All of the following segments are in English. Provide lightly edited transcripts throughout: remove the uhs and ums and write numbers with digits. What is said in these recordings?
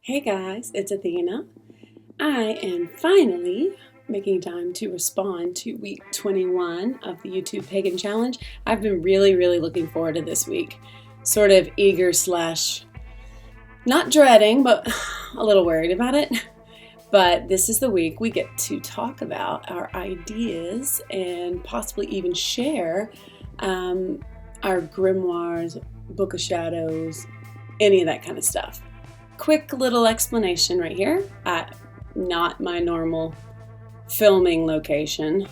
Hey guys, it's Athena. I am finally making time to respond to week 21 of the YouTube Pagan Challenge. I've been really looking forward to this week. Sort of eager slash not dreading, but a little worried about it. But this is the week we get to talk about our ideas and possibly even share our Grimoires, Book of Shadows, any of that kind of stuff. Quick little explanation right here. Not my normal filming location.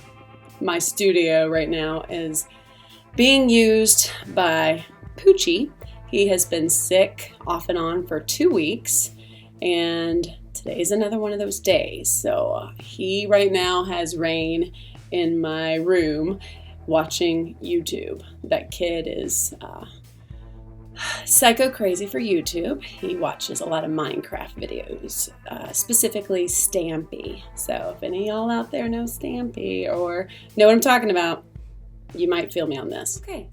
My studio right now is being used by Poochie. He has been sick off and on for 2 weeks, and today is another one of those days. So he right now has reign in my room watching YouTube. That kid is psycho crazy for YouTube. He watches a lot of Minecraft videos, specifically Stampy. So if any of y'all out there know Stampy or know what I'm talking about, you might feel me on this. Okay,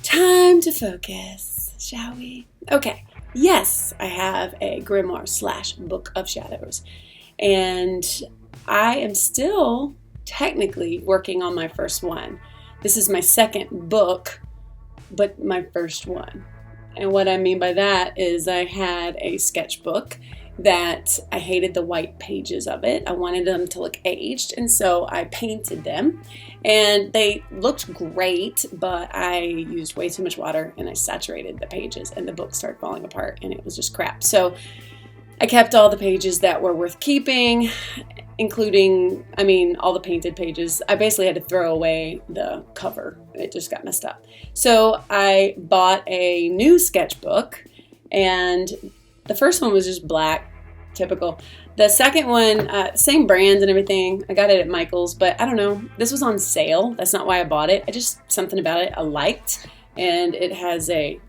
time to focus, shall we? Okay, yes, I have a Grimoire / Book of Shadows, and I am still technically working on my first one. This is my second book, but my first one. And what I mean by that is I had a sketchbook that I hated the white pages of it. I wanted them to look aged, and so I painted them. And they looked great, but I used way too much water and I saturated the pages and the book started falling apart and it was just crap. So I kept all the pages that were worth keeping, including, all the painted pages. I basically had to throw away the cover. It just got messed up. So I bought a new sketchbook, and the first one was just black, typical. The second one, same brand and everything. I got it at Michael's, but I don't know. This was on sale. That's not why I bought it. Something about it I liked, and it has it's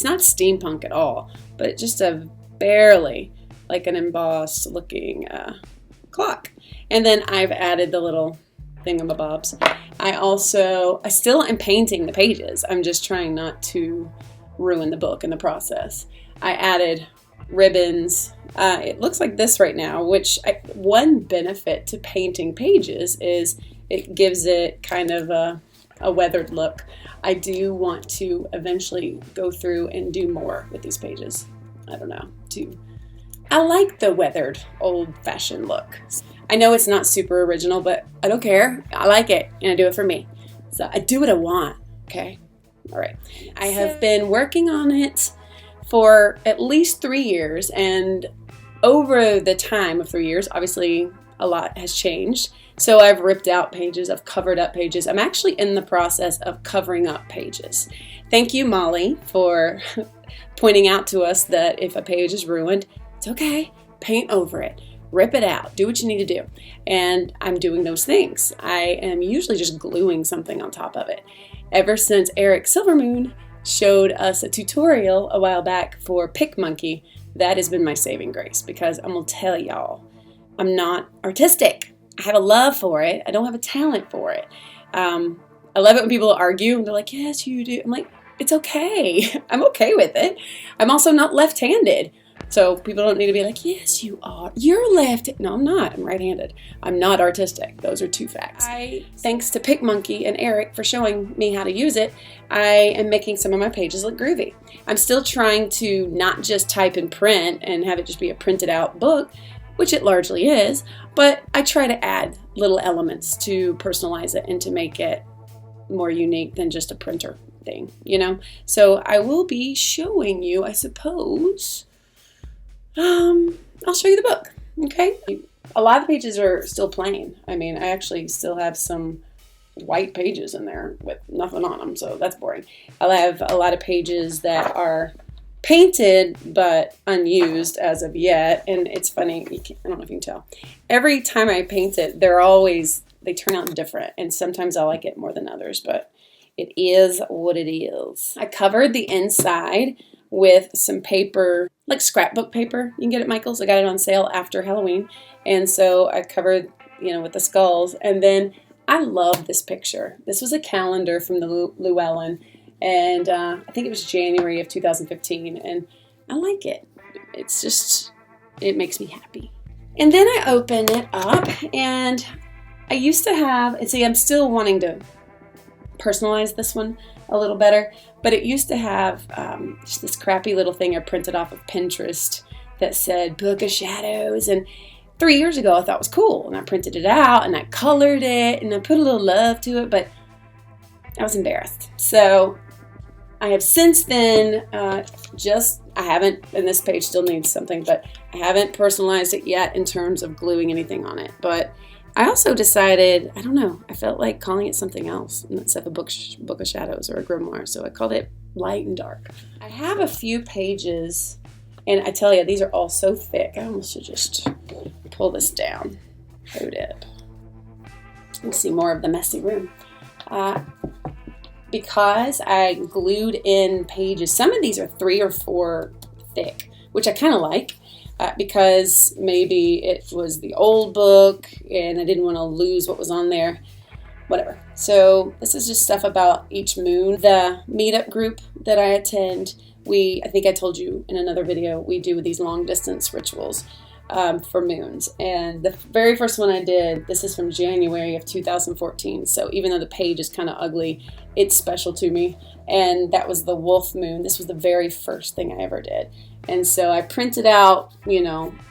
not steampunk at all, but just a barely like an embossed looking clock. And then I've added the little thingamabobs. I still am painting the pages. I'm just trying not to ruin the book in the process. I added ribbons. It looks like this right now, one benefit to painting pages is it gives it kind of a weathered look. I do want to eventually go through and do more with these pages. I don't know. I like the weathered, old-fashioned look. I know it's not super original, but I don't care. I like it, and I do it for me. So I do what I want, okay? All right. I have been working on it for at least 3 years, and over the time of 3 years, obviously a lot has changed. So I've ripped out pages, I've covered up pages. I'm actually in the process of covering up pages. Thank you, Molly, for pointing out to us that if a page is ruined, it's okay, paint over it, rip it out, do what you need to do. And I'm doing those things. I am usually just gluing something on top of it. Ever since Eric Silvermoon showed us a tutorial a while back for PicMonkey, that has been my saving grace, because I'm gonna tell y'all, I'm not artistic. I have a love for it. I don't have a talent for it. I love it when people argue and they're like, yes, you do. I'm like, it's okay. I'm okay with it. I'm also not left-handed. So people don't need to be like, yes, you are. You're left. No, I'm not. I'm right-handed. I'm not artistic. Those are two facts. Thanks to PicMonkey and Eric for showing me how to use it, I am making some of my pages look groovy. I'm still trying to not just type and print and have it just be a printed out book, which it largely is, but I try to add little elements to personalize it and to make it more unique than just a printer thing, So I will be showing you, I suppose. I'll show you the book, okay? A lot of the pages are still plain. I actually still have some white pages in there with nothing on them, so that's boring. I'll have a lot of pages that are painted but unused as of yet, and it's funny, I don't know if you can tell. Every time I paint it, they turn out different, and sometimes I like it more than others, but it is what it is. I covered the inside with some paper, like scrapbook paper you can get at Michael's. I got it on sale after Halloween, and so I covered, with the skulls. And then I love this picture. This was a calendar from the Llewellyn, and I think it was January of 2015, and I like it. it's just, it makes me happy. And then I open it up, and I used to have, and see, I'm still wanting to personalize this one a little better, but it used to have just this crappy little thing I printed off of Pinterest that said Book of Shadows, and 3 years ago I thought it was cool, and I printed it out, and I colored it, and I put a little love to it, but I was embarrassed. So I have since then I haven't, and this page still needs something, but I haven't personalized it yet in terms of gluing anything on it. But I also decided, I don't know, I felt like calling it something else instead of a book of shadows or a grimoire, so I called it Light and Dark. I have a few pages, and I tell you, these are all so thick. I almost should just pull this down. Hold up. You can see more of the messy room. Because I glued in pages, some of these are 3 or 4 thick, which I kind of like, because maybe it was the old book and I didn't want to lose what was on there, whatever. So this is just stuff about each moon. The meetup group that I attend, I think I told you in another video, we do these long distance rituals for moons. And the very first one I did, this is from January of 2014. So even though the page is kind of ugly, it's special to me. And that was the wolf moon. This was the very first thing I ever did. And so I printed out,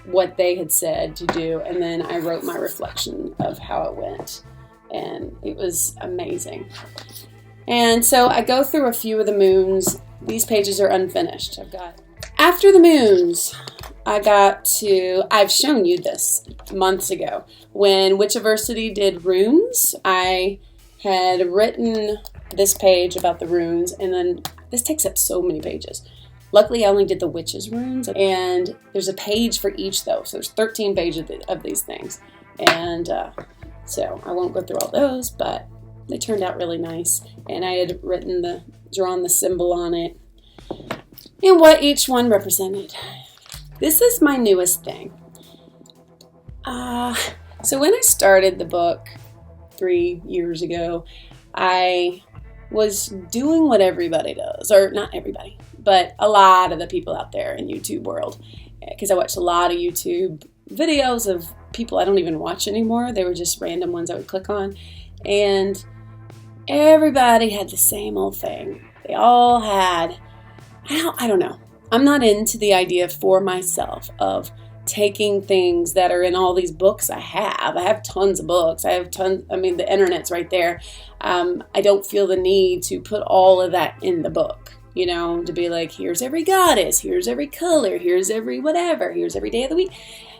what they had said to do. And then I wrote my reflection of how it went. And it was amazing. And so I go through a few of the moons. These pages are unfinished. After the moons, I've shown you this months ago. When Witchiversity did runes, I had written this page about the runes, and then this takes up so many pages. Luckily, I only did the witches' runes, and there's a page for each, though. So there's 13 pages of these things. And so I won't go through all those, but they turned out really nice. And I had drawn the symbol on it and what each one represented. This is my newest thing. So when I started the book 3 years ago, I was doing what everybody does, or not everybody, but a lot of the people out there in YouTube world, because I watched a lot of YouTube videos of people I don't even watch anymore. They were just random ones I would click on, and everybody had the same old thing. They all had, I don't know. I'm not into the idea for myself of taking things that are in all these books I have. I have tons of books. The internet's right there. I don't feel the need to put all of that in the book, to be like, here's every goddess, here's every color, here's every whatever, here's every day of the week.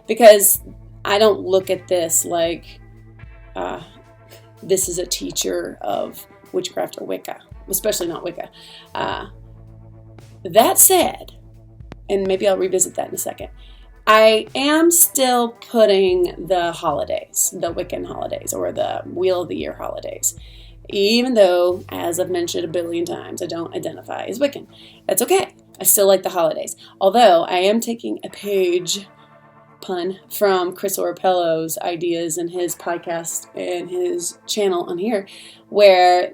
Because I don't look at this like this is a teacher of witchcraft or Wicca, especially not Wicca. That said, and maybe I'll revisit that in a second, I am still putting the holidays, the Wiccan holidays, or the Wheel of the Year holidays, even though, as I've mentioned a billion times, I don't identify as Wiccan. That's okay. I still like the holidays. Although I am taking a page, pun, from Chris Orapello's ideas in his podcast and his channel on here, where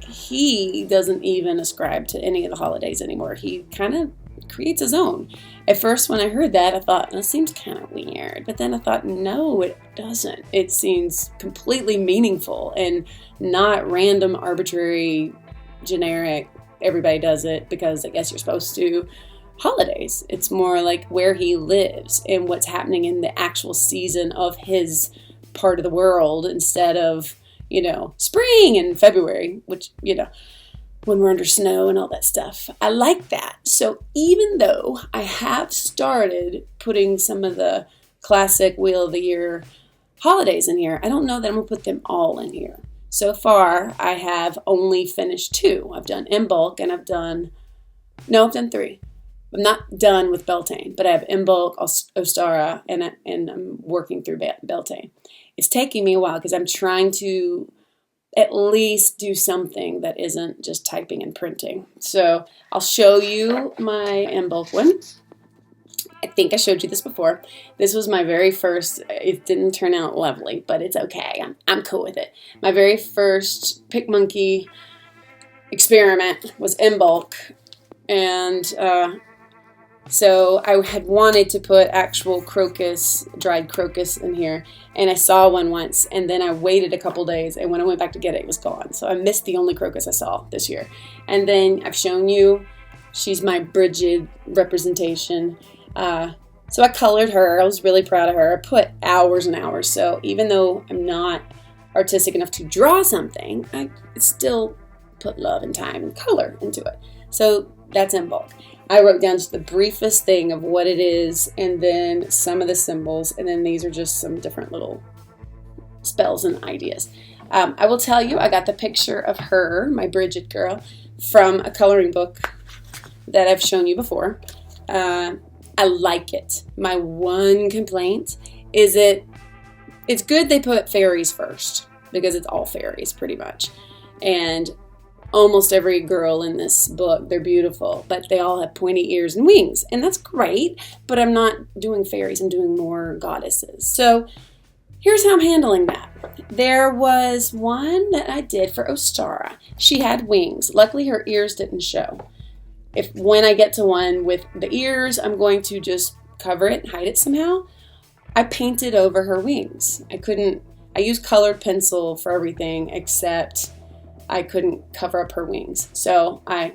he doesn't even ascribe to any of the holidays anymore. He kind of creates his own. At first, when I heard that, I thought, that seems kind of weird. But then I thought, no, it doesn't. It seems completely meaningful and not random, arbitrary, generic, everybody does it because I guess you're supposed to. Holidays. It's more like where he lives and what's happening in the actual season of his part of the world instead of, spring and February, which, when we're under snow and all that stuff. I like that. So even though I have started putting some of the classic Wheel of the Year holidays in here, I don't know that I'm going to put them all in here. So far, I have only finished 2. I've done Imbolc and I've done 3. I'm not done with Beltane, but I have Imbolc, Ostara, and I'm working through Beltane. It's taking me a while because I'm trying to at least do something that isn't just typing and printing. So I'll show you my Imbolc one. I think I showed you this before. This was my very first. It didn't turn out lovely, but it's okay. I'm cool with it. My very first Pick Monkey experiment was Imbolc, and So I had wanted to put actual crocus, dried crocus in here, and I saw one once, and then I waited a couple days, and when I went back to get it, it was gone. So I missed the only crocus I saw this year. And then I've shown you, she's my Bridget representation. So I colored her. I was really proud of her. I put hours and hours. So even though I'm not artistic enough to draw something, I still put love and time and color into it. So that's in bulk. I wrote down just the briefest thing of what it is, and then some of the symbols, and then these are just some different little spells and ideas. I will tell you, I got the picture of her, my Bridget girl, from a coloring book that I've shown you before. I like it. My one complaint is it's good they put fairies first, because it's all fairies pretty much. And almost every girl in this book, they're beautiful, but they all have pointy ears and wings, and that's great, but I'm not doing fairies, I'm doing more goddesses. So here's how I'm handling that. There was one that I did for Ostara. She had wings. Luckily her ears didn't show. When I get to one with the ears, I'm going to just cover it, hide it somehow. I painted over her wings. I used colored pencil for everything except I couldn't cover up her wings. So I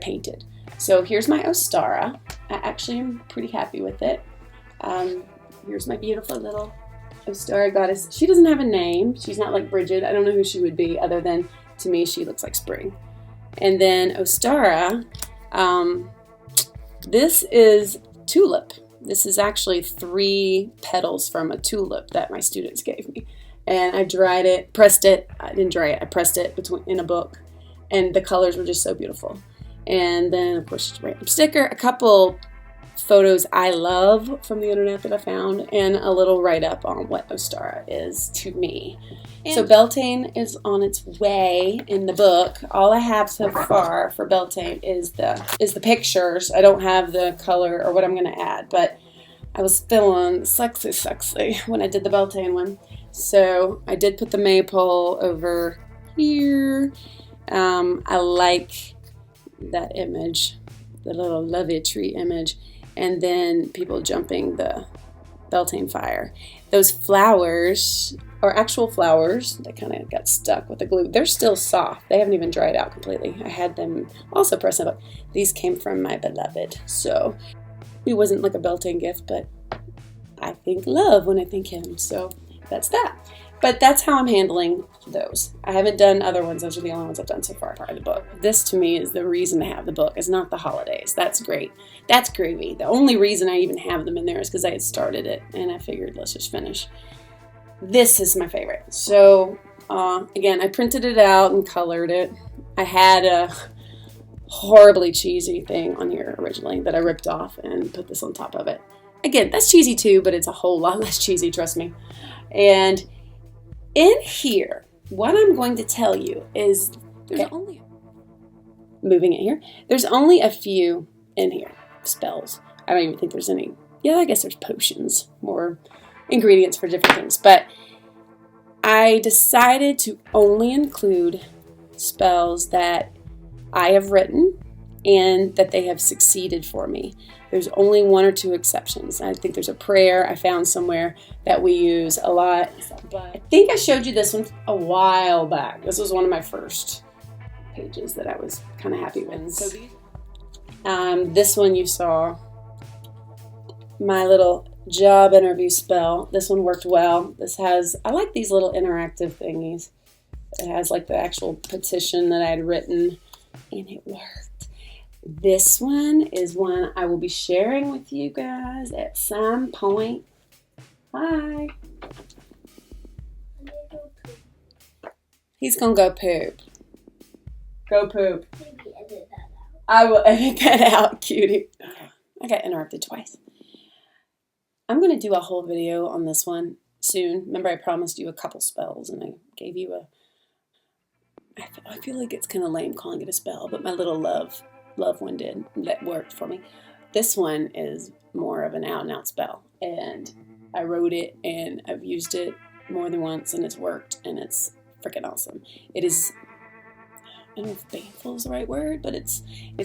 painted. So here's my Ostara. I actually am pretty happy with it. Here's my beautiful little Ostara goddess. She doesn't have a name. She's not like Bridget. I don't know who she would be other than, to me, she looks like spring. And then Ostara, this is Tulip. This is actually 3 petals from a tulip that my students gave me. And I dried it, pressed it. I didn't dry it. I pressed it in a book. And the colors were just so beautiful. And then, of course, just a random sticker. A couple photos I love from the internet that I found. And a little write-up on what Ostara is to me. So Beltane is on its way in the book. All I have so far for Beltane is the pictures. I don't have the color or what I'm going to add. But I was feeling sexy when I did the Beltane one. So I did put the maypole over here. I like that image, the little lovey tree image, and then people jumping the Beltane fire. Those flowers are actual flowers that kind of got stuck with the glue. They're still soft. They haven't even dried out completely. I had them also pressed up. These came from my beloved. So it wasn't like a Beltane gift, but I think love when I think him. So that's that. But that's how I'm handling those. I haven't done other ones. Those are the only ones I've done so far part of the book. This, to me, is the reason to have the book. It's not the holidays. That's great. That's groovy. The only reason I even have them in there is because I had started it, and I figured let's just finish. This is my favorite. So, again, I printed it out and colored it. I had a horribly cheesy thing on here originally that I ripped off and put this on top of it. Again, that's cheesy too, but it's a whole lot less cheesy, trust me. And in here, what I'm going to tell you is moving it here. There's only a few in here spells. I don't even think there's any. Yeah, I guess there's potions, more ingredients for different things. But I decided to only include spells that I have written and that they have succeeded for me. There's only 1 or 2 exceptions. I think there's a prayer I found somewhere that we use a lot. But I think I showed you this one a while back. This was one of my first pages that I was kind of happy with. So this one you saw, my little job interview spell. This one worked well. I like these little interactive thingies. It has like the actual petition that I had written, and it worked. This one is one I will be sharing with you guys at some point. Hi. He's gonna go poop. Go poop. Maybe edit that out. I will edit that out, cutie. I got interrupted twice. I'm gonna do a whole video on this one soon. Remember, I promised you a couple spells, and I gave you I feel like it's kind of lame calling it a spell, but my little love one did. That worked for me. This one is more of an out-and-out spell, and I wrote it, and I've used it more than once, and it's worked, and it's freaking awesome. It is, I don't know if painful is the right word, but it's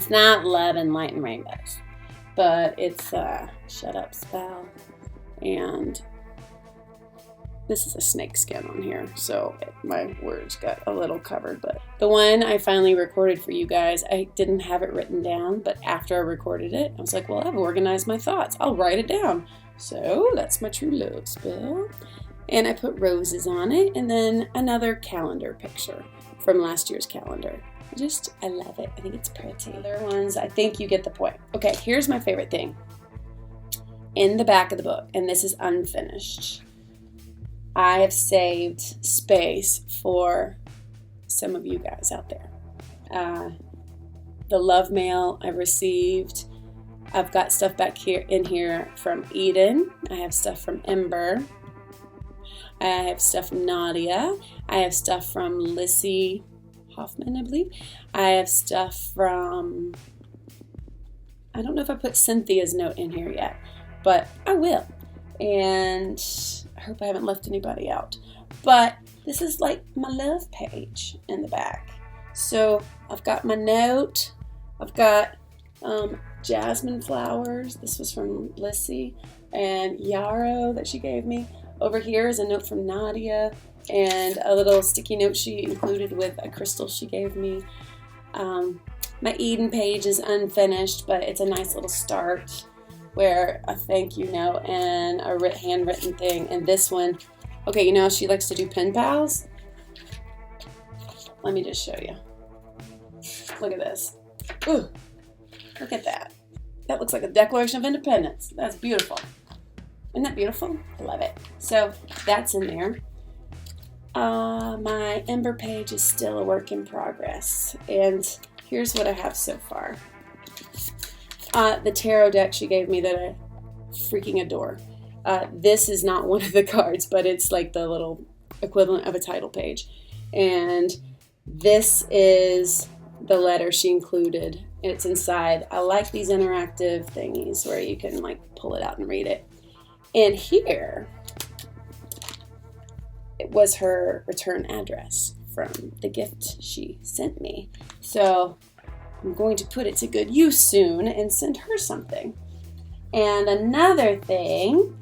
not love and light and rainbows. but it's a shut up spell, and this is a snake skin on here, so my words got a little covered. But the one I finally recorded for you guys, I didn't have it written down, but after I recorded it, I was like, well, I've organized my thoughts. I'll write it down. So that's my true love spell. And I put roses on it, and then another calendar picture from last year's calendar. I love it. I think it's pretty. Other ones, I think you get the point. Okay, here's my favorite thing. In the back of the book, and this is unfinished, I have saved space for some of you guys out there. The love mail I received. I've got stuff back here in here from Eden. I have stuff from Ember. I have stuff from Nadia. I have stuff from Lissy Hoffman, I believe. I have stuff from, I don't know if I put Cynthia's note in here yet, but I will. And I hope I haven't left anybody out. But this is like my love page in the back. So I've got my note. I've got jasmine flowers. This was from Lissy and Yarrow that she gave me. Over here is a note from Nadia and a little sticky note she included with a crystal she gave me. My Eden page is unfinished, but it's a nice little start where a thank you note and a handwritten thing. And this one, okay, you know how she likes to do pen pals? Let me just show you. Look at this. Ooh, look at that. That looks like a Declaration of Independence. That's beautiful. Isn't that beautiful? I love it. So that's in there. My Ember page is still a work in progress. And here's what I have so far. The tarot deck she gave me that I freaking adore. This is not one of the cards, but it's like the little equivalent of a title page. And this is the letter she included. It's inside. I like these interactive thingies where you can like pull it out and read it. And here, it was her return address from the gift she sent me. So I'm going to put it to good use soon and send her something. And another thing,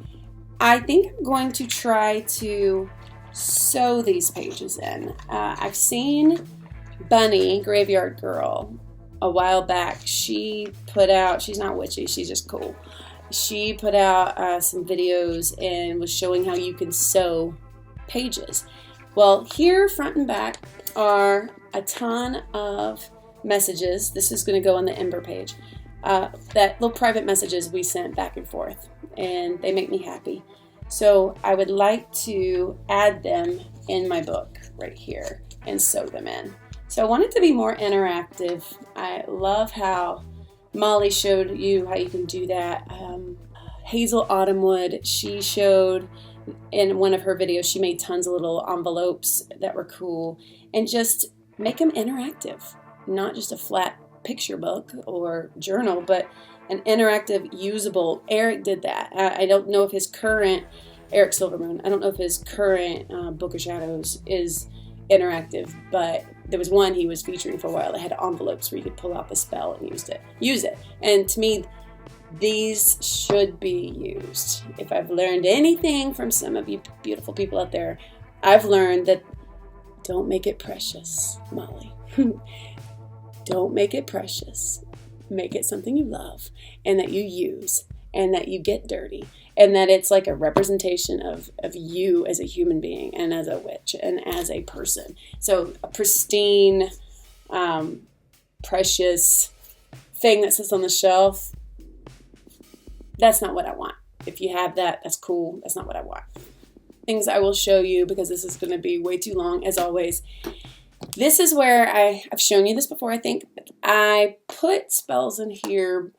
I think I'm going to try to sew these pages in. I've seen Bunny, Graveyard Girl, a while back. She put out, she's not witchy, she's just cool. She put out some videos and was showing how you can sew pages. Well, here, front and back, are a ton of messages. This is going to go on the Ember page. That little private messages we sent back and forth, and they make me happy. So I would like to add them in my book right here and sew them in. So I want it to be more interactive. I love how Molly showed you how you can do that. Hazel Autumnwood, she showed in one of her videos, she made tons of little envelopes that were cool, and just make them interactive. Not just a flat picture book or journal, but an interactive, usable. Eric did that. I don't know if his current, Eric Silvermoon, I don't know if his current Book of Shadows is interactive, but there was one he was featuring for a while that had envelopes where you could pull out the spell and use it. And to me, these should be used. If I've learned anything from some of you beautiful people out there, I've learned that don't make it precious, Molly. Don't make it precious. Make it something you love and that you use and that you get dirty and that it's like a representation of you as a human being and as a witch and as a person. So a pristine, precious thing that sits on the shelf, that's not what I want. If you have that, that's cool. That's not what I want. Things I will show you because this is going to be way too long as always. This is where I've shown you this before, I think. I put spells in here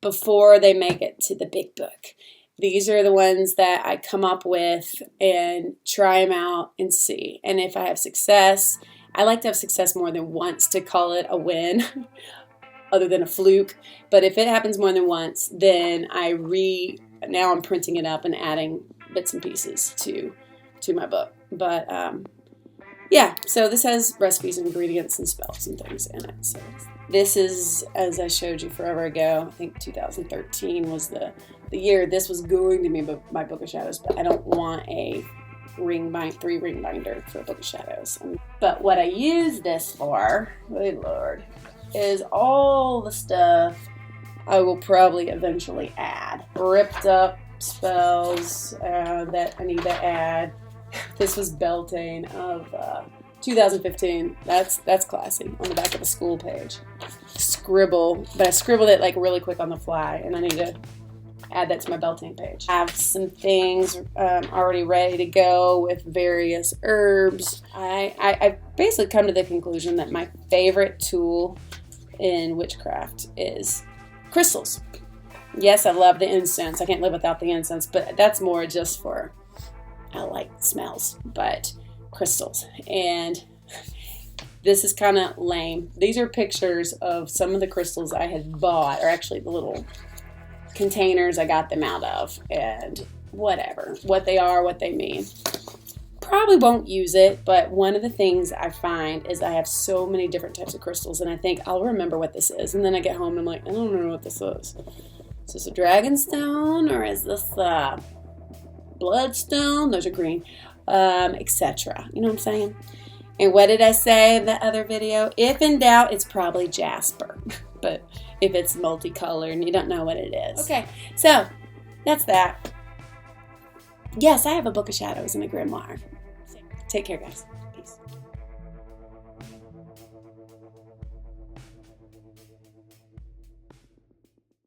before they make it to the big book. These are the ones that I come up with and try them out and see. And if I have success, I like to have success more than once to call it a win, other than a fluke. But if it happens more than once, then now I'm printing it up and adding bits and pieces to my book. But yeah, so this has recipes and ingredients and spells and things in it. So This is, as I showed you forever ago, I think 2013 was the year this was going to be my Book of Shadows, but I don't want a 3-ring binder for a Book of Shadows. But what I use this for, good Lord, is all the stuff I will probably eventually add. Ripped up spells that I need to add. This was Beltane of 2015. That's classy, on the back of a school page. Scribble, but I scribbled it like really quick on the fly, and I need to add that to my Beltane page. I have some things already ready to go with various herbs. I've basically come to the conclusion that my favorite tool in witchcraft is crystals. Yes, I love the incense. I can't live without the incense, but that's more just for, I like smells, but crystals. And this is kind of lame. These are pictures of some of the crystals I had bought, or actually the little containers I got them out of, and whatever, what they are, what they mean. Probably won't use it, but one of the things I find is I have so many different types of crystals, and I think I'll remember what this is, and then I get home and I'm like, I don't know what this is. Is this a dragonstone, or is this a bloodstone? Those are green, etc. You know what I'm saying? And what did I say in the other video? If in doubt, it's probably jasper. But if it's multicolored and you don't know what it is. Okay, so that's that. Yes, I have a Book of Shadows and a grimoire. Take care, guys.